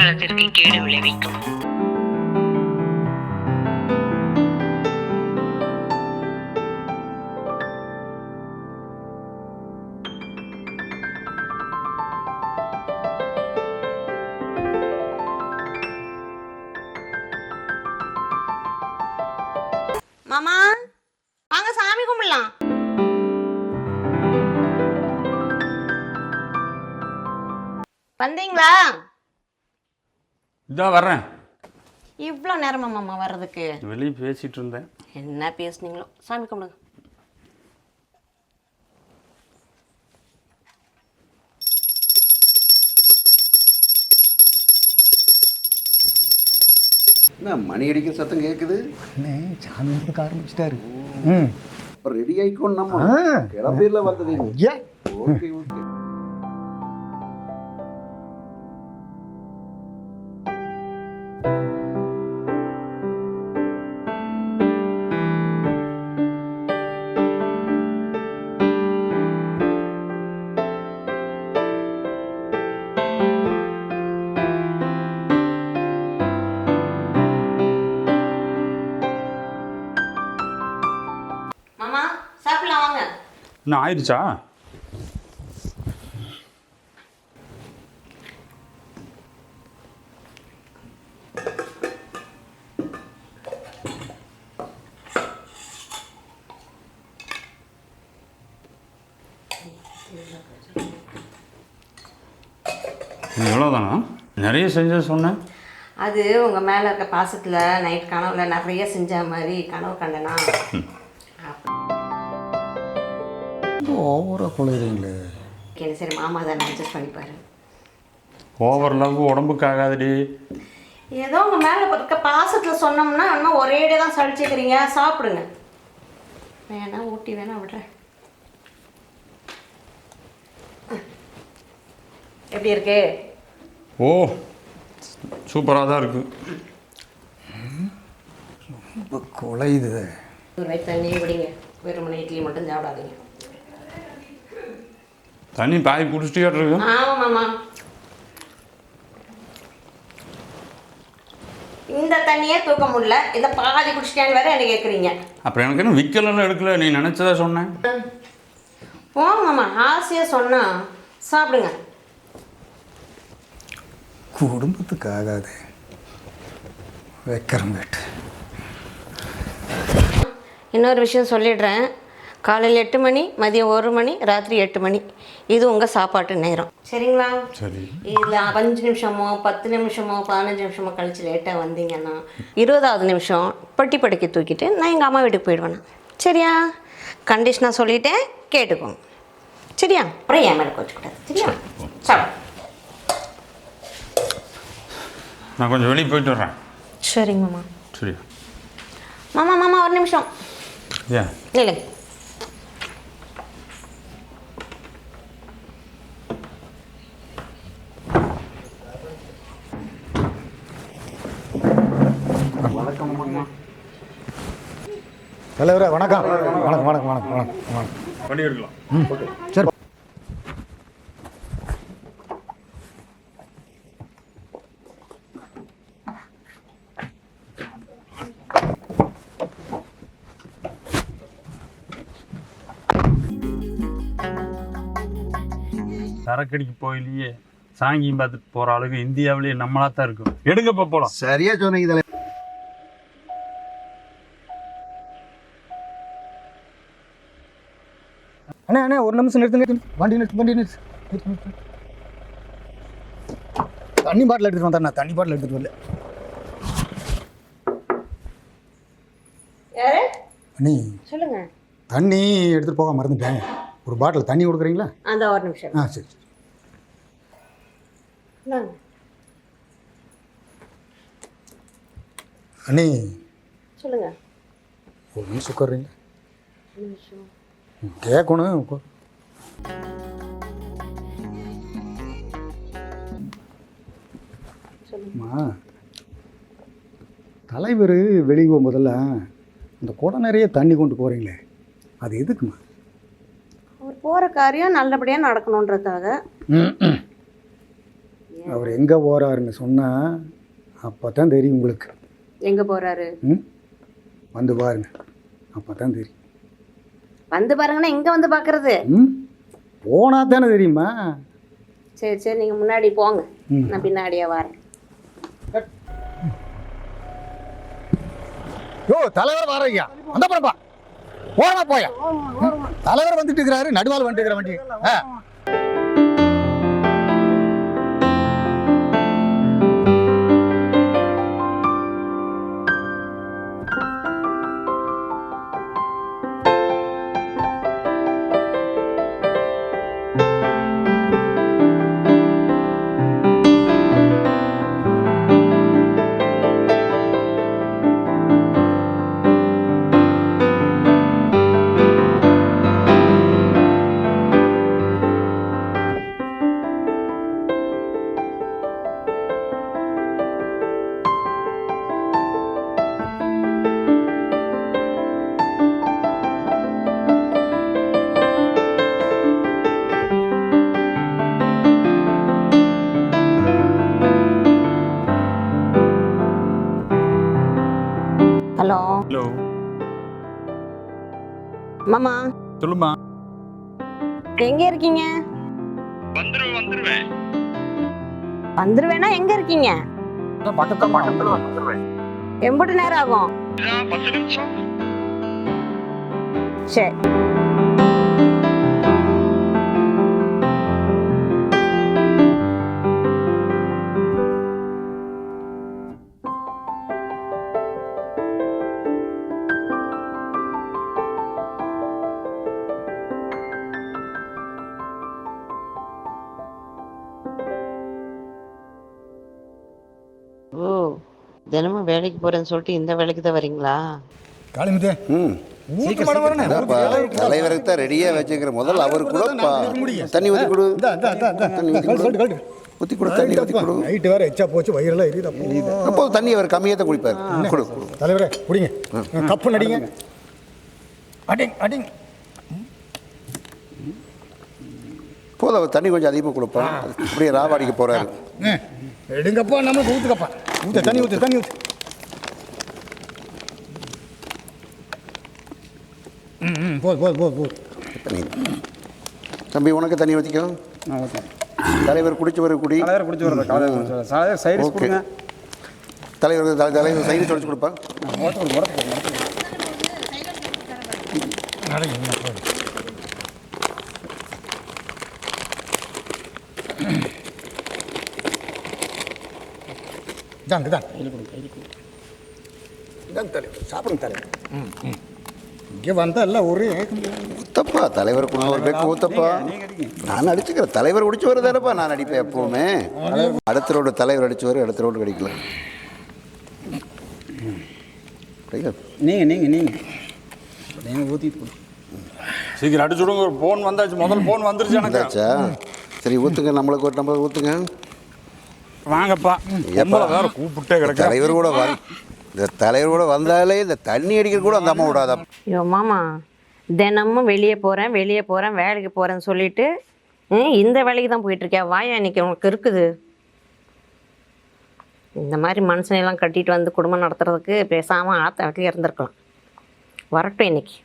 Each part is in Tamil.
நலத்திற்கு கேடு விளைவிக்கும். மாமா வாங்க சாமி கும்பிடலாம். வந்தீங்களா? இதோ வர்றேன். இவ்வளோ நேரமா மாமா வர்றதுக்கு? வெளியே பேசிட்டு இருந்தேன். என்ன பேசுனீங்களோ. சாமி கும்பிடுங்க. என்ன மணி அடிக்கிற சத்தம் கேட்குது? சாமி கொடுக்க ஆரம்பிச்சிட்டாரு. அப்புறம் ரெடி ஆகிக்கோன்னு நம்ம கிளம்பிடல வந்தது. Okay okay. மாமா சாப்பிடலாம் வாங்க. இன்னும் ஆயிடுச்சா? எவ்வளோதானா? நிறைய செஞ்ச சொன்னேன். அது உங்கள் மேலே இருக்க பாசத்தில் நைட் கனவுல நிறைய செஞ்ச மாதிரி கனவு கண்டனா. ஓவராக குழையிறீங்களே. சரி சரி மாமா தானே அட்ஜஸ்ட் பண்ணிப்பாரு. ஓவர் லவ் உடம்புக்கு ஆகாதுடி. ஏதோ உங்கள் மேலே இருக்க பாசத்தில் சொன்னோம்னா இன்னும் ஒரேடியே தான் சளிச்சுக்கிறீங்க. சாப்பிடுங்க. வேணா ஊட்டி வேணா விடுறேன். எப்படி இருக்கு? ஓ சூப்பராக தான் இருக்குது. ரொம்ப குழையுது. ஒரு வயிற்று தண்ணி விடுங்க. வெறுமனை இட்லி மட்டும் சாப்பிடாதீங்க. தண்ணி பாதி குடிச்சிட்டே இருக்கு. ஆமாம் மாமா. இந்த தண்ணியே தூக்க முடியல, இதை பாதி குடிச்சிட்டேன்னு வேற என்ன கேட்குறீங்க? அப்புறம் எனக்கு என்ன விற்கலாம் எடுக்கல, நீ நினச்சதா சொன்னேன். போங்க மாமா, ஆசையாக சொன்னா சாப்பிடுங்க. குடும்பத்துக்கு ஆகாது. வைக்கிறேன் கேட்டு. இன்னொரு விஷயம் சொல்லிடுறேன். காலையில் 8 மணி, மதியம் 1 மணி, ராத்திரி 8 மணி இது உங்கள் சாப்பாட்டு நேரம். சரிங்களா? சரி. இதில் 5 நிமிஷமோ 10 நிமிஷமோ 15 நிமிஷமோ கழிச்சு லேட்டாக வந்தீங்கன்னா 20வது நிமிஷம் பட்டி படுக்கை தூக்கிட்டு நான் எங்கள் அம்மா வீட்டுக்கு போயிடுவேண்ணா. சரியா? கண்டிஷனாக சொல்லிட்டேன், கேட்டுக்கோங்க. சரியா? அப்புறம் என் மேலே வச்சுக்கூடாது. சரியா? சாப்பிடு. நான் கொஞ்சம் வெளியே போயிட்டு வர்றேன். சரிங்க மாமா. சரி மாமா மாமா ஒரு நிமிஷம். ஏன் இல்லை தலைவரே வணக்கம். வணக்கம் வணக்கம் வணக்கம் வணக்கம் வணக்கம். வண்டி எடுக்கலாம். ஓகே சரி. சரக்கடிக்கு போயிலேயே சாங்கியும் பார்த்துட்டு போகிற அளவுக்கு இந்தியாவிலேயே நம்மளாக தான் இருக்கும். எடுங்கப்போ போகலாம். சரியா சொன்னீங்க தலைவர். அண்ணே அண்ணே ஒரு நிமிஷம் நிறுத்துங்க. வண்டி நிறுத்து வண்டி நிறுத்து நிறுத்து நிறுத்து. தண்ணி பாட்டில் எடுத்துகிட்டு வந்தேன். தண்ணி பாட்டில் எடுத்துகிட்டு வரல. யாரு? அண்ணி சொல்லுங்க. தண்ணி எடுத்துகிட்டு போக மறந்துட்டேன். ஒரு பாட்டில் தண்ணி கொடுக்குறீங்களா? அந்த ஒரு நிமிஷம். சரி சரி. அண்ணி சொல்லுங்க. ஒரு நிமிஷம் உட்காருறீங்களா? கேட்கணும். அம்மா தலைவர் வெளியே போகும்போதெல்ல இந்த குடம் நிறைய தண்ணி கொண்டு போகிறீங்களே, அது எதுக்குமா? அவர் போகிற காரியம் நல்லபடியாக நடக்கணுன்றதுக்காக. அவர் எங்கே போகிறாருன்னு சொன்னால் அப்போ தான் தெரியும் உங்களுக்கு. எங்கே போகிறாரு? வந்து பாருங்க, அப்போ தான் தெரியும். வந்து பாருங்கன்னா எங்கே வந்து பார்க்குறது? போனால் தானே தெரியுமா? சரி சரி, நீங்கள் முன்னாடி போங்க, நான் பின்னாடியே வரேன். யோ தலைவர் வாரையா, அந்த பரப்பா போனா போயா. தலைவர் வந்துட்டு இருக்கிறாரு, நடுவால் வந்துட்டு இருக்கிற வண்டி. ஹலோ ஹலோ, மாமா சொல்லுமா. எங்கே இருக்கீங்க? வந்துருவேனா? எங்கே இருக்கீங்க? எம்புட்டு நேரம் ஆகும்? சரி. ஓ, தினமும் வேலைக்கு போறேன்னு சொல்லிட்டு இந்த வேலைக்கு தான் வரீங்களா? காளிமுத்தே, தலைவருக்கு தான் ரெடியா வச்சுக்கிற. முதல்ல அவரு கூட தண்ணி ஊற்றி கொடு, ஊற்றி கொடு, தண்ணி ஊற்றி கொடு. நைட்டு வேற எச்சா போச்சு, வயிறெல்லாம் எரியுது. அப்போ தண்ணி அவர் கம்மியாக தான் குடிப்பார். கொடு. தலைவரே குடிங்க, கப்பு நடிங்க. அடிங் அடிங். போதும், அவர் தண்ணி கொஞ்சம் அதிகமாக கொடுப்பான். அப்படியே ராவாடிக்க போறாரு. எடுங்கப்பா, நம்ம ஊற்றுக்கப்பா. ஊற்று, தண்ணி ஊற்று, தண்ணி ஊற்று. போது போது போது போது. தம்பி உனக்கு தண்ணி ஊற்றிக்கோ. தலைவர் குடிச்சு வர குடி. தலைவர் குடிச்சு வரது. தலைவர் சைடு கொடுங்க. தலைவர் தலைவர் சைடு தொடச்சு கொடுப்பா. இதான் இதான் இதான் தலைவர், சாப்பிடுங்க தலைவர். இங்கே வந்தால் ஒரே ஊத்தப்பா, தலைவர் கூட ஒரு பேக்கு ஊத்தப்பா. நான் அடிச்சுக்கிறேன். தலைவர் குடிச்சு வருதானப்பா, நான் அடிப்பேன் எப்பவுமே. அடுத்த ரோடு தலைவர் அடிச்சு வரும், அடுத்த ரோடு கிடைக்கல. நீங்கள் நீங்கள் நீங்கள் நீங்கள் ஊற்றிட்டு சீக்கிரம் அடிச்சு விடுங்க. ஒரு ஃபோன் வந்தாச்சு, முதல் ஃபோன் வந்துருச்சு எனக்கு. வந்தாச்சா? சரி ஊற்றுங்க, நம்மளுக்கு ஒரு நம்பர் ஊற்றுங்க. வாங்கப்பா. எப்போ வேற கூப்பிட்டே கிடக்கு. தலைவர் கூட இந்த தலைவர் கூட வந்தாலே இந்த தண்ணி அடிக்கிற கூட அந்த அம்மா விடாதா. ஐயோ மாமா, தினமும் வெளியே போகிறேன் வேலைக்கு போகிறேன்னு சொல்லிட்டு இந்த வேலைக்கு தான் போயிட்டுருக்கேன். வாயா இன்னைக்கு உனக்கு இருக்குது. இந்த மாதிரி மனுஷனையெல்லாம் கட்டிட்டு வந்து குடும்பம் நடத்துறதுக்கு பேசாமல் ஆற்ற வீட்டில் இருந்திருக்கலாம். வரட்டும் இன்னைக்கு.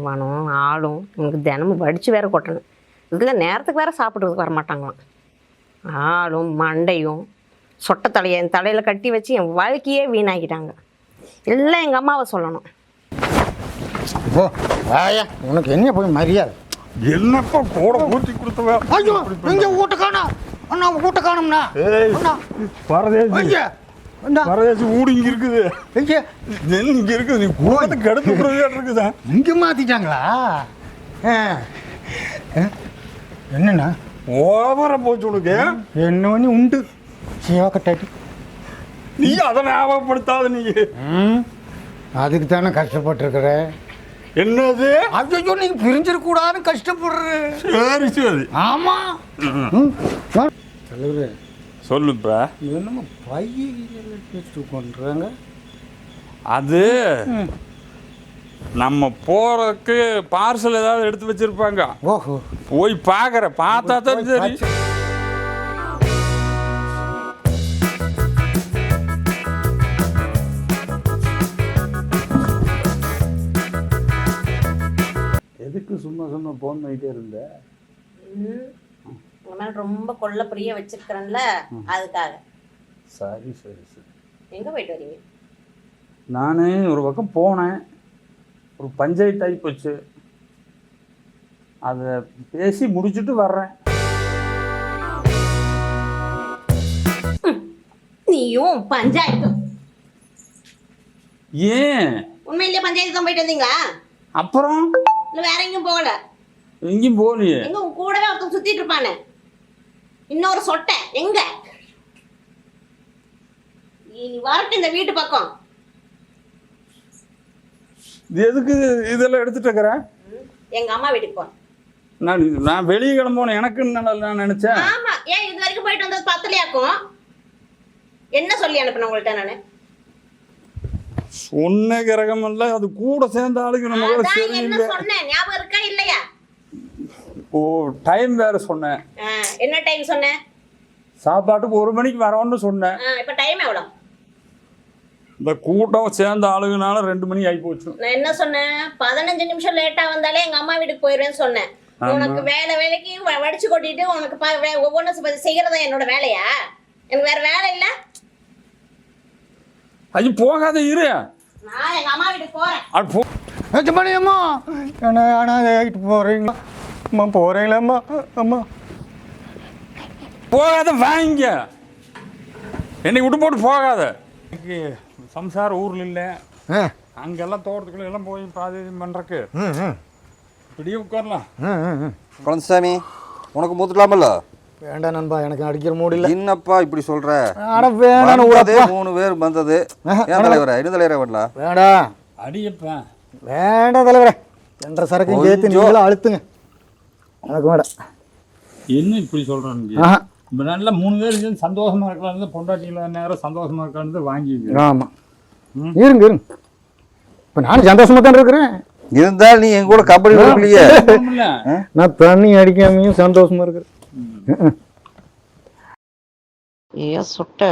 வனம் ஆளும் எனக்கு தினமும் வடித்து வேற கொட்டணும். இதில் நேரத்துக்கு வேறு சாப்பிட்றதுக்கு வரமாட்டாங்களாம். ஆளும் மண்டையும் சொட்டை தலையை என் தலையில் கட்டி வச்சு என் வாழ்க்கையே வீணாக்கிட்டாங்க. எல்லாம் எங்கள் அம்மாவை சொல்லணும். ஓ வாயா, உனக்கு என்ன போய் மரியாதை? என்னப்பா கூட ஊற்றி கொடுத்தவ? ஐயோ, எங்கே வீட்டு காணும்? அண்ணா வீட்டு காணும்ண்ணா. பரதேசி பரதேசி ஊடு இங்கே இருக்குது. இங்கே இருக்குது. நீ கூட கிடந்து இருக்குதா? இங்கே மாற்றிட்டாங்களா? என்னண்ணா ஓவரா போச்சு உனக்கு. என்ன ஒன்று உண்டு சேவா கட்டாட்டி. நீ அதை ஞாபகப்படுத்தாத. நீ அதுக்கு தானே கஷ்டப்பட்டுருக்குற. என்னது? ஐயோ, நீங்கள் பிரிஞ்சிடக்கூடாதுன்னு கஷ்டப்படுற. சரி சரி. ஆமாம் தலைவர் சொல்லுப்பா. என்னமோ பையில வச்சு கொண்டுறாங்க. அது நம்ம போறதுக்கு பார்சல் ஏதாவது எடுத்து வச்சிருப்பாங்க. ஓஹோ. போய் பார்க்குற பார்த்தா தான் சரி. எதுக்கு சும்மா சும்மா போன் பண்ணிட்டே இருந்த? உங்க மேல ரொம்ப கொள்ள பிரிய வச்சிருக்கிறேன்ல, அதுக்காக. சரி சரி சரி. எங்க போயிட்டு வரீங்க? நான் ஒரு பக்கம் போனேன், ஒரு பஞ்சாயத்து ஆகி போச்சு, அதை பேசி முடிச்சுட்டு வர்றேன். நீயும் பஞ்சாயத்தும் ஏன்? உண்மையிலேயே பஞ்சாயத்து தான் போயிட்டு வந்தீங்களா? அப்புறம் இல்ல வேற எங்கேயும் போகல? எங்கேயும் போகலையே. எங்க உங்க கூடவே ஒருத்தன் சுத்திட்டு இருப்பானே, இன்னொரு சொட்டை, எங்க? நீ வரட்டு இந்த வீட்டு பக்கம். எதுக்கு இதெல்லாம் எடுத்துட்டு இருக்கிறேன்? எங்க அம்மா வீட்டுக்கு போ. நான் வெளியே கிளம்போனேன், எனக்குன்னு நான் நினைச்சேன். ஆமா, ஏன் இது வரைக்கும் போயிட்டு வந்தது பத்தலையாக்கும்? என்ன சொல்லி அனுப்பின உங்கள்ட்ட நானு? சொன்ன கிரகம் இல்ல, அது கூட சேர்ந்த ஆளுக்கு நம்ம கூட அதான் என்ன சரியில்லை. சொன்னேன், ஞாபகம் இருக்கா இல்லையா? ஓ, டைம் வேற சொன்னேன். என்ன டைம் சொன்னேன்? சாப்பாட்டுக்கு 1 மணிக்கு வரோன்னு சொன்னேன். இப்ப டைம் எவ்வளவு? இந்த கூட்டம் சேர்ந்த ஆளுங்கனால 2 மணி ஆகி போச்சு. நான் என்ன சொன்னேன்? 15 நிமிஷம் லேட்டா வந்தாலே எங்க அம்மா வீட்டுக்கு போயிடுறேன்னு சொன்னேன். உனக்கு வேலைக்கு வடிச்சு கொட்டிட்டு உனக்கு ஒவ்வொன்றும் செய்யறதா என்னோட வேலையா? எனக்கு வேற வேலை இல்ல. அது போகாத இரு, நான் எங்க அம்மா வீட்டுக்கு போறேன். அது போ. அம்மா என்ன அனாதை ஆகிட்டு போகிறீங்களா? அம்மா போகிறீங்களா? அம்மா அம்மா போகாத, வாங்க, என்னை விட்டு போட்டு போகாத. எனக்கு சம்சார ஊரில் இல்லை, அங்கெல்லாம் தோட்டத்துக்குள்ள எல்லாம் போய் பாதி பண்ணுறக்கு இப்படியே உட்காரலாம். குழந்தைசாமி, உனக்கு மூத்துக்கலாமல்ல? வேண்டாம் நண்பா, எனக்கு அடிக்கிற மூடு இல்லை. என்னப்பா இப்படி சொல்ற? வேண்டாம், 3 பேர் வந்தது. ஏன் தலைவரே, என்ன தலைவரே வரலாம்? வேண்டாம் அடியப்பா, வேண்டாம் தலைவரே, என்ற சரக்கு சேர்த்து நீங்களும் அழுத்துங்க, எனக்கு வேண்டாம். என்ன இப்படி சொல்கிறேன்? இப்போ நல்லா 3 பேர் சேர்ந்து சந்தோஷமா இருக்கலாம், பொண்டாட்டிங்களா நேரம் சந்தோஷமா இருக்கான்னு வாங்கி. ஆமாம், இருங்க இருங்க, இப்போ நானும் சந்தோஷமா தான் இருக்கிறேன். இருந்தால் நீ எங்க கூட கபடி விளையாடலையே. நான் தண்ணி அடிக்காமையும் சந்தோஷமா இருக்கிறேன். ஐயா சொட்ட,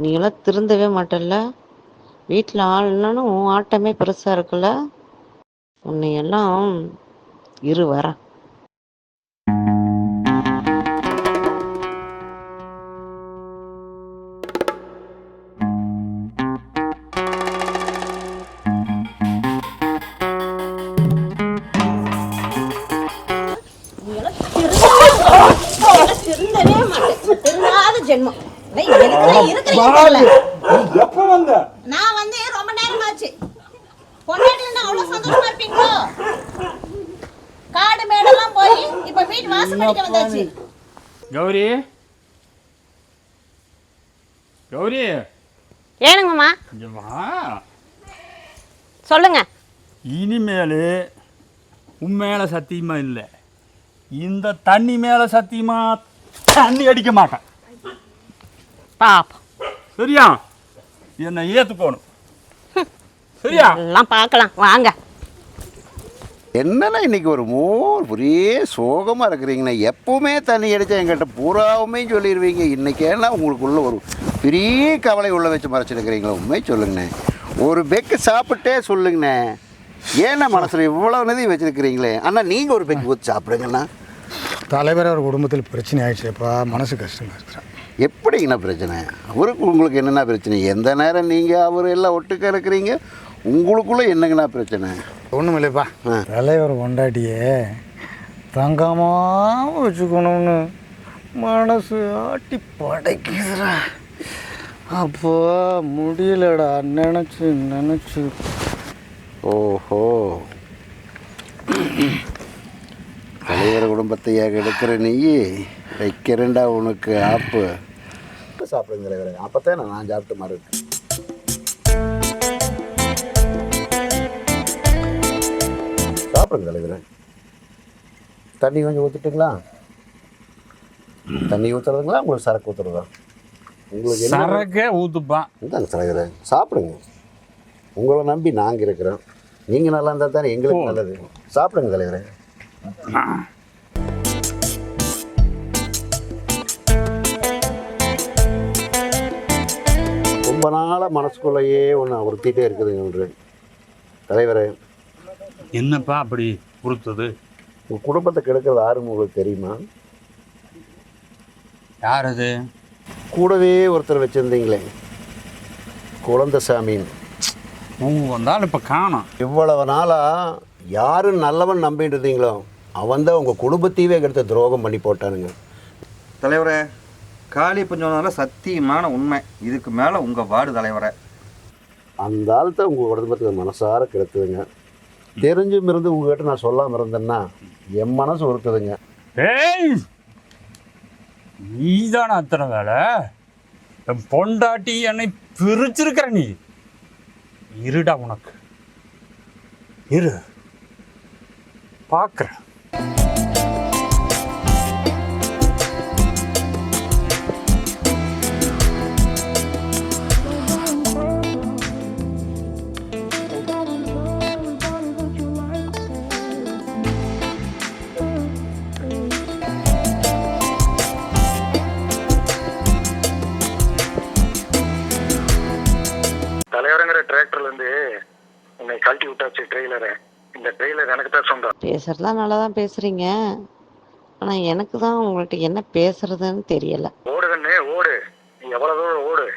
நீ எல்லாம் திருந்தவே மாட்டல்ல. வீட்டில் ஆள் இல்லைன்னா உன் ஆட்டமே பெருசா இருக்குல்ல. உன்னை எல்லாம் இரு வர. நான் வந்து ரொம்ப நேரமாச்சு. பொண்டாட்டினா அவ்வளவு சந்தோஷமா இருப்பீங்களோ? காடு மேடெல்லாம் போய் இப்ப வீட்டு வாசல் படிக்க வந்தாச்சு. கௌரி, கௌரி, ஏனுங்கம்மா? இங்க வா. சொல்லுங்க. இனிமேல் உன் மேல சத்தியமா இல்லை, இந்த தண்ணி மேல சத்தியமா தண்ணி அடிக்க மாட்டேன். பாப்பா சரியா? என்னை ஏத்துக்கணும். சரியா? எல்லாம் பார்க்கலாம் வாங்க. என்னன்னா இன்னைக்கு ஒரே சோகமாக இருக்கிறீங்கண்ணா. எப்பவுமே தண்ணி அடித்தா எங்கிட்ட பூராவுமே சொல்லிடுவீங்க. இன்னைக்கு ஏன்னா உங்களுக்குள்ள ஒரு பெரிய கவலை உள்ள வச்சு மறைச்சிருக்கிறீங்களா? உண்மை சொல்லுங்கண்ணே. ஒரு பெக்கு சாப்பிட்டே சொல்லுங்கண்ணே. ஏன்னா மனசில் இவ்வளோ நிதி வச்சுருக்கிறீங்களே. அண்ணா நீங்கள் ஒரு பெக்கு ஊற்றி சாப்பிடுங்கண்ணா. தலைவர் ஒரு குடும்பத்தில் பிரச்சனை ஆயிடுச்சுப்பா, மனசு கஷ்டமாக இருக்கிறேன். எப்படிங்கண்ணா பிரச்சனை? அவருக்கு உங்களுக்கு என்னென்ன பிரச்சனை? எந்த நேரம் நீங்கள் அவர் எல்லாம் ஒட்டுக்க இருக்கிறீங்க, உங்களுக்குள்ளே என்னங்கண்ணா பிரச்சனை? ஒன்றும் இல்லைப்பா, தலைவர் கொண்டாட்டியே தங்கமாக வச்சுக்கணும்னு மனசு ஆட்டி படைக்குதுடா. அப்போ முடியலடா, நினச்சி. ஓஹோ, தலைவர் குடும்பத்தையாக எடுக்கிற நீ வைக்கிறேன்டா உனக்கு ஆப்பு. சாப்பிடுங்க தலைவரே, அப்போத்தான் நான் சாப்பிட்ட மாதிரி இருக்கேன். சாப்பிடுங்க தலைவரே. தண்ணி கொஞ்சம் ஊற்றிட்டுங்களா? தண்ணி ஊற்றுறதுங்களா உங்களுக்கு சரக்கு ஊற்றுறதா? உங்களுக்கு சரக்கே ஊற்றுப்பான். இந்தாங்க தலைவரே, சாப்பிடுங்க. உங்களை நம்பி நாங்கள் இருக்கிறோம். நீங்கள் நல்லா இருந்தால் தானே எங்களுக்கு நல்லது. சாப்பிடுங்க தலைவரே. ரொம்ப நாளாக மனசுக்குள்ளேயே ஒன்று உறுத்திட்டே இருக்குதுங்க ஒன்று. தலைவரே, என்னப்பா அப்படி உறுத்துது? உங்கள் குடும்பத்தை கெடுக்கிறது யாருன்னு உங்களுக்கு தெரியுமா? யார் அது? கூடவே ஒருத்தர் வச்சுருந்தீங்களே, குழந்தசாமின்னு. வந்தாலும் இப்போ காணோம். இவ்வளவு நாளாக யாரு நல்லவன் நம்பிட்டு இருந்தீங்களோ அவன் தான் உங்கள் குடும்பத்தையே கெடுத்த துரோகம் பண்ணி போட்டானுங்க. தலைவரே, காளி பஞ்சம்னால சத்தியமான உண்மை. இதுக்கு மேலே உங்கள் வார்டு தலைவரே. அந்த ஆள் தான் உங்கள் குடும்பத்துக்கு மனசார கெடுத்துதுங்க. தெரிஞ்சும் இருந்து உங்ககிட்ட நான் சொல்லாமல் இருந்தேன்னா என் மனசு ஒருத்துதுங்க. ஏய், நீதான அத்தனை வேலை? என் பொண்டாட்டி என்னை பிரிச்சிருக்கிற நீ. இருடா உனக்கு இரு, பார்க்குறேன். தலைவரங்கிற டிராக்டர்லேருந்து உன்னை கழட்டி விட்டாச்சு ட்ரெய்லரை. இந்த ட்ரெய்லர் எனக்கு தான் சொந்தம். பேசுறதுலாம் நல்லா தான் பேசுறீங்க, ஆனால் எனக்கு தான் உங்கள்கிட்ட என்ன பேசுறதுன்னு தெரியல. ஓடுகண்ணே ஓடு, நீ எவ்வளோ தூரம் ஓடு.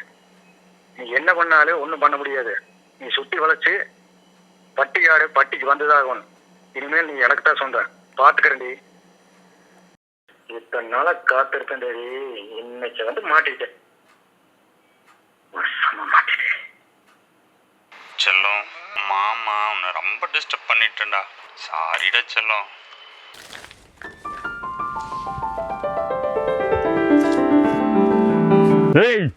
நீ என்ன பண்ணாலும் ஒன்றும் பண்ண முடியாது. நீ சுற்றி வளைச்சு பட்டிக்காடு பட்டிக்கு வந்துதாகணும். இனிமேல் நீ எனக்கு தான் சொந்தம். பார்த்துக்கிறேன்டி. இத்தனை நாளாக காத்திருக்கேன் டேடி. இன்னைக்கு வந்து மாட்டிக்கிட்டேன். மாட்டிட்டேன் செல்லம். மாமா உன்னை ரொம்ப டிஸ்டர்ப் பண்ணிட்டேன்டா. சாரிடா செல்லம். ஏய்,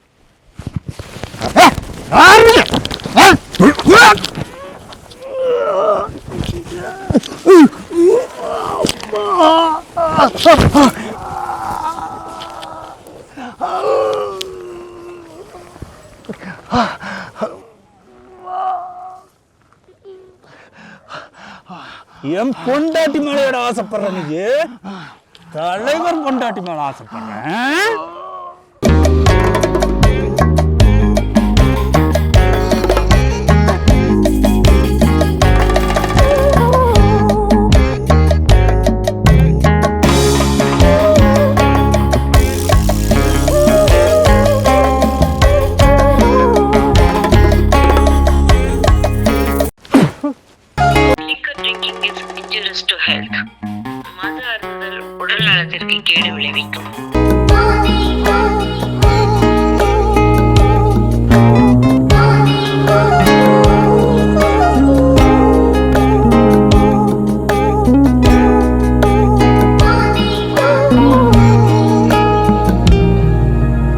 என் பொண்டாட்டி மேலையோட ஆசைப்படுற நீ? தலைவர் பொண்டாட்டி மேல ஆசைப்படுறேன். Drinking is injurious to health. மது அருந்துதல் உடல் நலத்திற்கு கேடு விளைவிக்கும்.